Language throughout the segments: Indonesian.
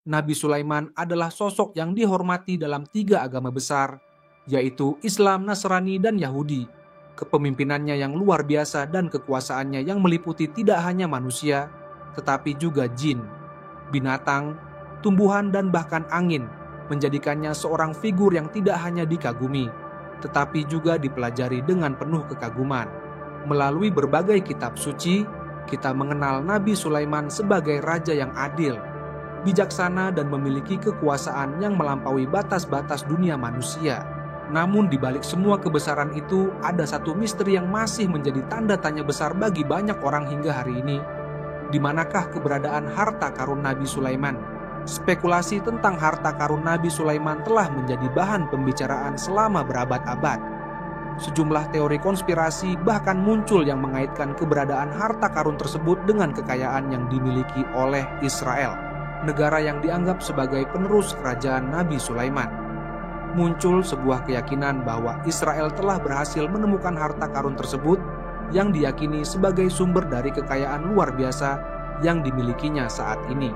Nabi Sulaiman adalah sosok yang dihormati dalam 3 agama besar, yaitu Islam, Nasrani, dan Yahudi. Kepemimpinannya yang luar biasa dan kekuasaannya yang meliputi tidak hanya manusia, tetapi juga jin, binatang, tumbuhan, dan bahkan angin, menjadikannya seorang figur yang tidak hanya dikagumi, tetapi juga dipelajari dengan penuh kekaguman. Melalui berbagai kitab suci, kita mengenal Nabi Sulaiman sebagai raja yang adil, bijaksana, dan memiliki kekuasaan yang melampaui batas-batas dunia manusia. Namun di balik semua kebesaran itu, ada satu misteri yang masih menjadi tanda tanya besar bagi banyak orang hingga hari ini. Di manakah keberadaan harta karun Nabi Sulaiman? Spekulasi tentang harta karun Nabi Sulaiman telah menjadi bahan pembicaraan selama berabad-abad. Sejumlah teori konspirasi bahkan muncul yang mengaitkan keberadaan harta karun tersebut dengan kekayaan yang dimiliki oleh Israel, negara yang dianggap sebagai penerus kerajaan Nabi Sulaiman. Muncul sebuah keyakinan bahwa Israel telah berhasil menemukan harta karun tersebut yang diyakini sebagai sumber dari kekayaan luar biasa yang dimilikinya saat ini.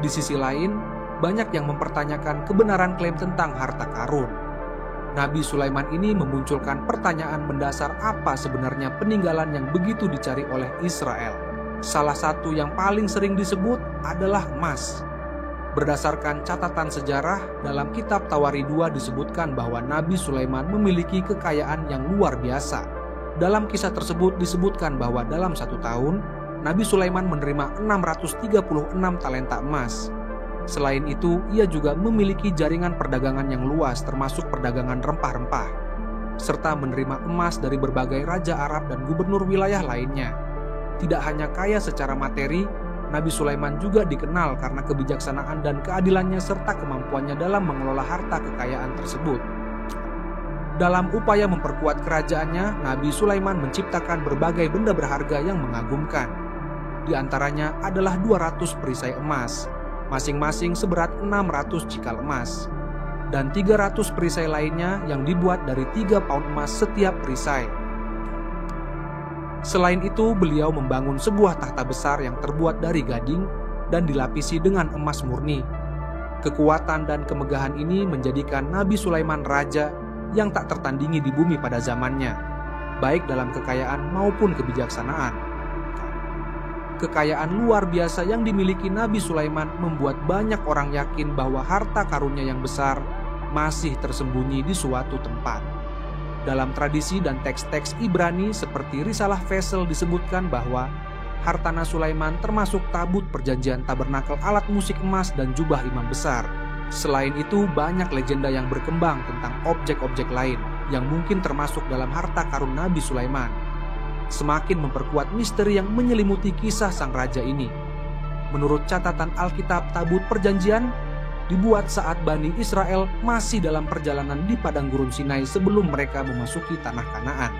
Di sisi lain, banyak yang mempertanyakan kebenaran klaim tentang harta karun. Nabi Sulaiman ini memunculkan pertanyaan mendasar, apa sebenarnya peninggalan yang begitu dicari oleh Israel. Salah satu yang paling sering disebut adalah emas. Berdasarkan catatan sejarah, dalam kitab Tawari 2 disebutkan bahwa Nabi Sulaiman memiliki kekayaan yang luar biasa. Dalam kisah tersebut disebutkan bahwa dalam 1 tahun, Nabi Sulaiman menerima 636 talenta emas. Selain itu, ia juga memiliki jaringan perdagangan yang luas termasuk perdagangan rempah-rempah, serta menerima emas dari berbagai raja Arab dan gubernur wilayah lainnya. Tidak hanya kaya secara materi, Nabi Sulaiman juga dikenal karena kebijaksanaan dan keadilannya serta kemampuannya dalam mengelola harta kekayaan tersebut. Dalam upaya memperkuat kerajaannya, Nabi Sulaiman menciptakan berbagai benda berharga yang mengagumkan. Di antaranya adalah 200 perisai emas, masing-masing seberat 600 cikal emas, dan 300 perisai lainnya yang dibuat dari 3 paun emas setiap perisai. Selain itu, beliau membangun sebuah tahta besar yang terbuat dari gading dan dilapisi dengan emas murni. Kekuatan dan kemegahan ini menjadikan Nabi Sulaiman raja yang tak tertandingi di bumi pada zamannya, baik dalam kekayaan maupun kebijaksanaan. Kekayaan luar biasa yang dimiliki Nabi Sulaiman membuat banyak orang yakin bahwa harta karunnya yang besar masih tersembunyi di suatu tempat. Dalam tradisi dan teks-teks Ibrani seperti Risalah Vesel disebutkan bahwa hartana Sulaiman termasuk tabut perjanjian, tabernakel, alat musik emas, dan jubah imam besar. Selain itu, banyak legenda yang berkembang tentang objek-objek lain yang mungkin termasuk dalam harta karun Nabi Sulaiman, semakin memperkuat misteri yang menyelimuti kisah sang raja ini. Menurut catatan Alkitab, tabut perjanjian dibuat saat Bani Israel masih dalam perjalanan di padang gurun Sinai sebelum mereka memasuki tanah Kanaan.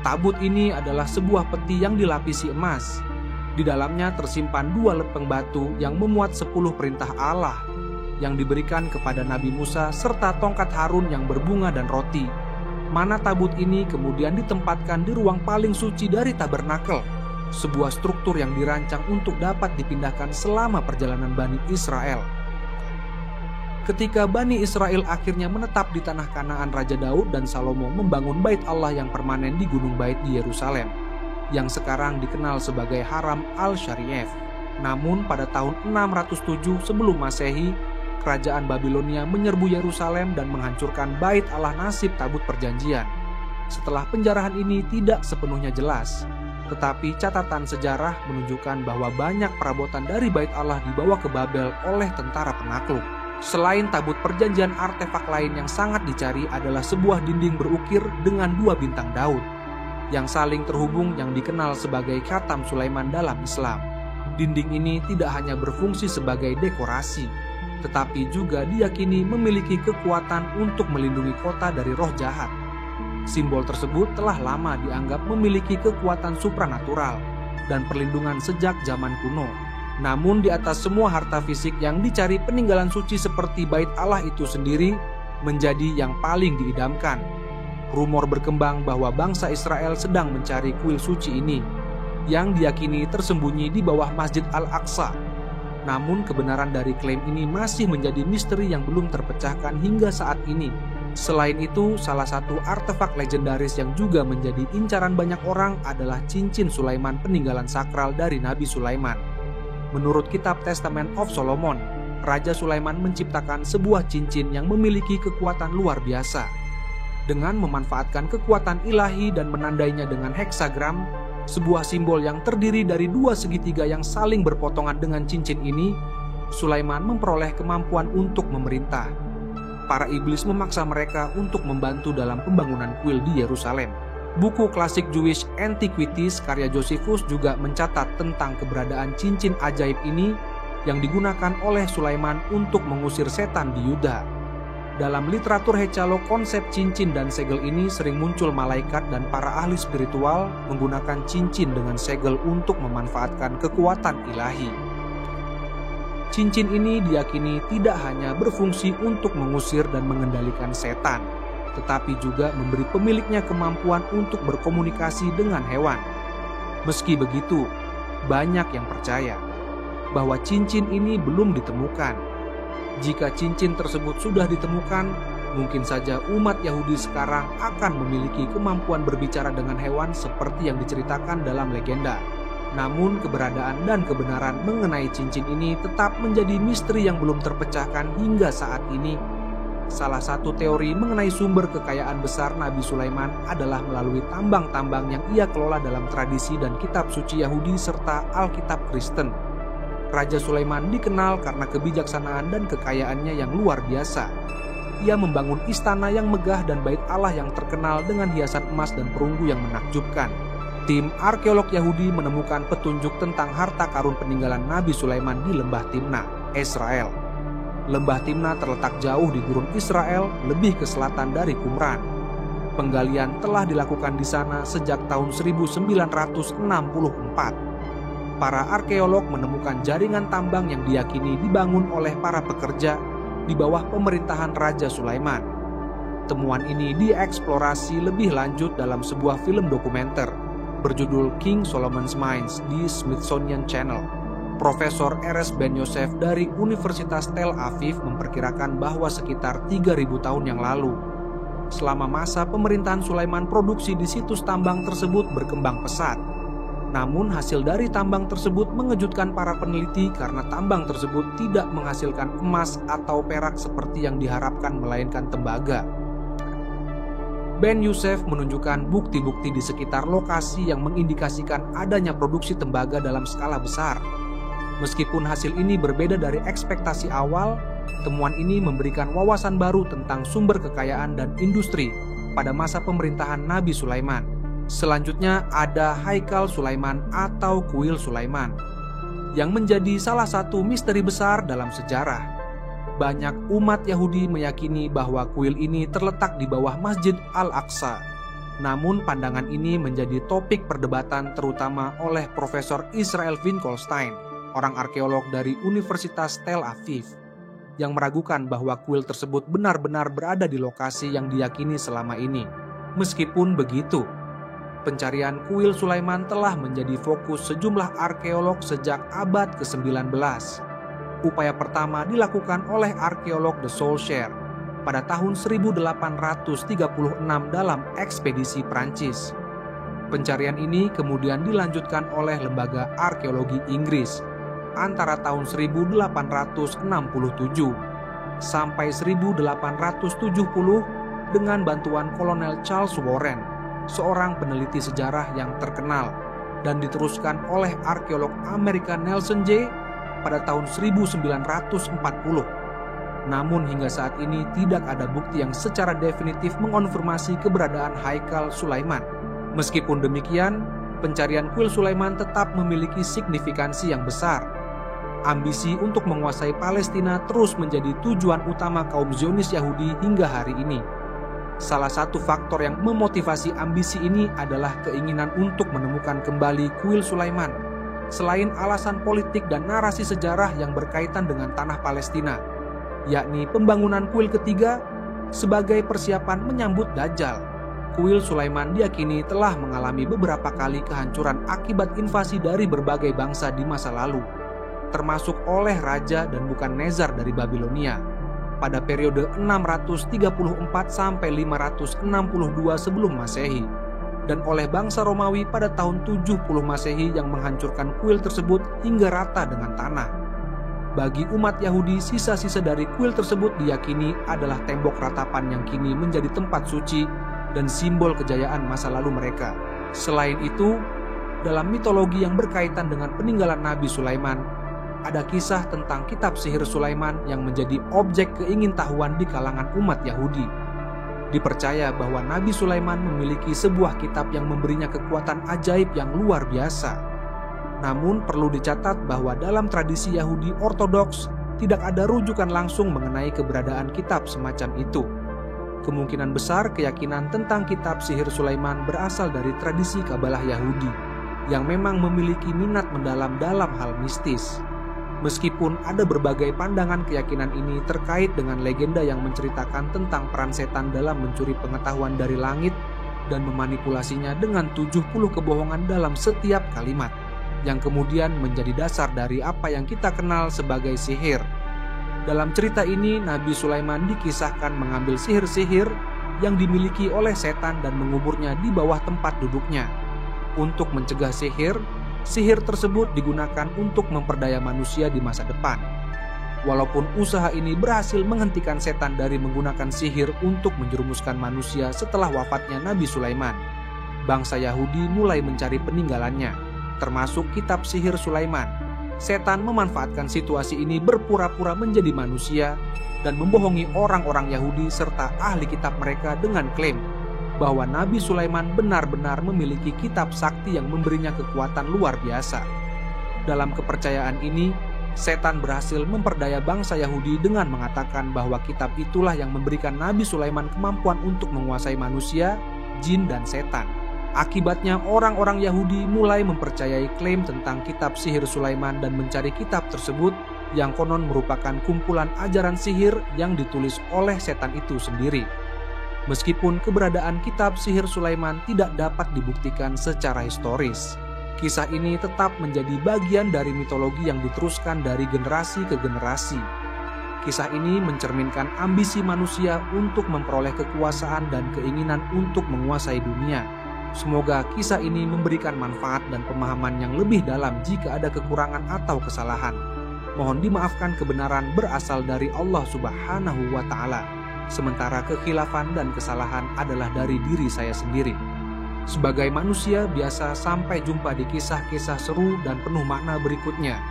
Tabut ini adalah sebuah peti yang dilapisi emas. Di dalamnya tersimpan 2 lepeng batu yang memuat 10 perintah Allah yang diberikan kepada Nabi Musa serta tongkat Harun yang berbunga dan roti. Mana tabut ini kemudian ditempatkan di ruang paling suci dari tabernakel, sebuah struktur yang dirancang untuk dapat dipindahkan selama perjalanan Bani Israel. Ketika Bani Israel akhirnya menetap di tanah Kanaan, Raja Daud dan Salomo membangun bait Allah yang permanen di Gunung Bait di Yerusalem, yang sekarang dikenal sebagai Haram al-Sharif. Namun pada tahun 607 sebelum Masehi, kerajaan Babilonia menyerbu Yerusalem dan menghancurkan bait Allah nasib tabut perjanjian. Setelah penjarahan ini tidak sepenuhnya jelas, tetapi catatan sejarah menunjukkan bahwa banyak perabotan dari bait Allah dibawa ke Babel oleh tentara penakluk. Selain tabut perjanjian, artefak lain yang sangat dicari adalah sebuah dinding berukir dengan 2 bintang Daud yang saling terhubung yang dikenal sebagai Khatam Sulaiman dalam Islam. Dinding ini tidak hanya berfungsi sebagai dekorasi, tetapi juga diyakini memiliki kekuatan untuk melindungi kota dari roh jahat. Simbol tersebut telah lama dianggap memiliki kekuatan supranatural dan perlindungan sejak zaman kuno. Namun di atas semua harta fisik yang dicari, peninggalan suci seperti bait Allah itu sendiri menjadi yang paling diidamkan. Rumor berkembang bahwa bangsa Israel sedang mencari kuil suci ini, yang diyakini tersembunyi di bawah Masjid Al-Aqsa. Namun kebenaran dari klaim ini masih menjadi misteri yang belum terpecahkan hingga saat ini. Selain itu, salah satu artefak legendaris yang juga menjadi incaran banyak orang adalah cincin Sulaiman peninggalan sakral dari Nabi Sulaiman. Menurut kitab Testament of Solomon, Raja Sulaiman menciptakan sebuah cincin yang memiliki kekuatan luar biasa. Dengan memanfaatkan kekuatan ilahi dan menandainya dengan heksagram, sebuah simbol yang terdiri dari dua segitiga yang saling berpotongan dengan cincin ini, Sulaiman memperoleh kemampuan untuk memerintah. Para iblis memaksa mereka untuk membantu dalam pembangunan kuil di Yerusalem. Buku klasik Jewish Antiquities karya Josephus juga mencatat tentang keberadaan cincin ajaib ini yang digunakan oleh Sulaiman untuk mengusir setan di Yuda. Dalam literatur Hecalo, konsep cincin dan segel ini sering muncul malaikat dan para ahli spiritual menggunakan cincin dengan segel untuk memanfaatkan kekuatan ilahi. Cincin ini diyakini tidak hanya berfungsi untuk mengusir dan mengendalikan setan, tetapi juga memberi pemiliknya kemampuan untuk berkomunikasi dengan hewan. Meski begitu, banyak yang percaya bahwa cincin ini belum ditemukan. Jika cincin tersebut sudah ditemukan, mungkin saja umat Yahudi sekarang akan memiliki kemampuan berbicara dengan hewan seperti yang diceritakan dalam legenda. Namun keberadaan dan kebenaran mengenai cincin ini tetap menjadi misteri yang belum terpecahkan hingga saat ini. Salah satu teori mengenai sumber kekayaan besar Nabi Sulaiman adalah melalui tambang-tambang yang ia kelola dalam tradisi dan kitab suci Yahudi serta Alkitab Kristen. Raja Sulaiman dikenal karena kebijaksanaan dan kekayaannya yang luar biasa. Ia membangun istana yang megah dan bait Allah yang terkenal dengan hiasan emas dan perunggu yang menakjubkan. Tim arkeolog Yahudi menemukan petunjuk tentang harta karun peninggalan Nabi Sulaiman di Lembah Timna, Israel. Lembah Timna terletak jauh di gurun Israel, lebih ke selatan dari Qumran. Penggalian telah dilakukan di sana sejak tahun 1964. Para arkeolog menemukan jaringan tambang yang diyakini dibangun oleh para pekerja di bawah pemerintahan Raja Sulaiman. Temuan ini dieksplorasi lebih lanjut dalam sebuah film dokumenter berjudul King Solomon's Mines di Smithsonian Channel. Profesor R.S. Ben Yosef dari Universitas Tel Aviv memperkirakan bahwa sekitar 3.000 tahun yang lalu, selama masa pemerintahan Sulaiman, produksi di situs tambang tersebut berkembang pesat. Namun hasil dari tambang tersebut mengejutkan para peneliti karena tambang tersebut tidak menghasilkan emas atau perak seperti yang diharapkan, melainkan tembaga. Ben Yosef menunjukkan bukti-bukti di sekitar lokasi yang mengindikasikan adanya produksi tembaga dalam skala besar. Meskipun hasil ini berbeda dari ekspektasi awal, temuan ini memberikan wawasan baru tentang sumber kekayaan dan industri pada masa pemerintahan Nabi Sulaiman. Selanjutnya ada Haikal Sulaiman atau Kuil Sulaiman, yang menjadi salah satu misteri besar dalam sejarah. Banyak umat Yahudi meyakini bahwa kuil ini terletak di bawah Masjid Al-Aqsa. Namun pandangan ini menjadi topik perdebatan terutama oleh Profesor Israel Finkelstein, orang arkeolog dari Universitas Tel Aviv, yang meragukan bahwa kuil tersebut benar-benar berada di lokasi yang diyakini selama ini. Meskipun begitu, pencarian kuil Sulaiman telah menjadi fokus sejumlah arkeolog sejak abad ke-19. Upaya pertama dilakukan oleh arkeolog De Souchère pada tahun 1836 dalam ekspedisi Prancis. Pencarian ini kemudian dilanjutkan oleh lembaga arkeologi Inggris antara tahun 1867 sampai 1870 dengan bantuan Kolonel Charles Warren, seorang peneliti sejarah yang terkenal, dan diteruskan oleh arkeolog Amerika Nelson J. pada tahun 1940. Namun hingga saat ini tidak ada bukti yang secara definitif mengonfirmasi keberadaan Haikal Sulaiman. Meskipun demikian, pencarian kuil Sulaiman tetap memiliki signifikansi yang besar. Ambisi untuk menguasai Palestina terus menjadi tujuan utama kaum Zionis Yahudi hingga hari ini. Salah satu faktor yang memotivasi ambisi ini adalah keinginan untuk menemukan kembali kuil Sulaiman, selain alasan politik dan narasi sejarah yang berkaitan dengan tanah Palestina, yakni pembangunan kuil ketiga sebagai persiapan menyambut Dajjal. Kuil Sulaiman diyakini telah mengalami beberapa kali kehancuran akibat invasi dari berbagai bangsa di masa lalu. termasuk oleh raja dan Nebukadnezar dari Babilonia pada periode 634 sampai 562 sebelum Masehi, dan oleh bangsa Romawi pada tahun 70 Masehi yang menghancurkan kuil tersebut hingga rata dengan tanah. Bagi umat Yahudi, sisa-sisa dari kuil tersebut diyakini adalah tembok ratapan yang kini menjadi tempat suci dan simbol kejayaan masa lalu mereka. Selain itu, dalam mitologi yang berkaitan dengan peninggalan Nabi Sulaiman, ada kisah tentang kitab sihir Sulaiman yang menjadi objek keingintahuan di kalangan umat Yahudi. Dipercaya bahwa Nabi Sulaiman memiliki sebuah kitab yang memberinya kekuatan ajaib yang luar biasa. Namun perlu dicatat bahwa dalam tradisi Yahudi Ortodoks tidak ada rujukan langsung mengenai keberadaan kitab semacam itu. Kemungkinan besar keyakinan tentang kitab sihir Sulaiman berasal dari tradisi Kabalah Yahudi yang memang memiliki minat mendalam dalam hal mistis. Meskipun ada berbagai pandangan keyakinan ini terkait dengan legenda yang menceritakan tentang peran setan dalam mencuri pengetahuan dari langit dan memanipulasinya dengan 70 kebohongan dalam setiap kalimat, yang kemudian menjadi dasar dari apa yang kita kenal sebagai sihir. Dalam cerita ini, Nabi Sulaiman dikisahkan mengambil sihir-sihir yang dimiliki oleh setan dan menguburnya di bawah tempat duduknya. Untuk mencegah sihir tersebut digunakan untuk memperdaya manusia di masa depan. Walaupun usaha ini berhasil menghentikan setan dari menggunakan sihir untuk menjerumuskan manusia setelah wafatnya Nabi Sulaiman, bangsa Yahudi mulai mencari peninggalannya, termasuk kitab sihir Sulaiman. Setan memanfaatkan situasi ini berpura-pura menjadi manusia dan membohongi orang-orang Yahudi serta ahli kitab mereka dengan klaim bahwa Nabi Sulaiman benar-benar memiliki kitab sakti yang memberinya kekuatan luar biasa. Dalam kepercayaan ini, setan berhasil memperdaya bangsa Yahudi dengan mengatakan bahwa kitab itulah yang memberikan Nabi Sulaiman kemampuan untuk menguasai manusia, jin, dan setan. Akibatnya orang-orang Yahudi mulai mempercayai klaim tentang kitab sihir Sulaiman dan mencari kitab tersebut yang konon merupakan kumpulan ajaran sihir yang ditulis oleh setan itu sendiri. Meskipun keberadaan kitab sihir Sulaiman tidak dapat dibuktikan secara historis, kisah ini tetap menjadi bagian dari mitologi yang diteruskan dari generasi ke generasi. Kisah ini mencerminkan ambisi manusia untuk memperoleh kekuasaan dan keinginan untuk menguasai dunia. Semoga kisah ini memberikan manfaat dan pemahaman yang lebih dalam jika ada kekurangan atau kesalahan. Mohon dimaafkan, kebenaran berasal dari Allah Subhanahu wa Ta'ala, sementara kekhilafan dan kesalahan adalah dari diri saya sendiri. Sebagai manusia biasa, sampai jumpa di kisah-kisah seru dan penuh makna berikutnya.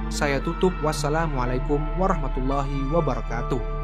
Saya tutup. Wassalamualaikum warahmatullahi wabarakatuh.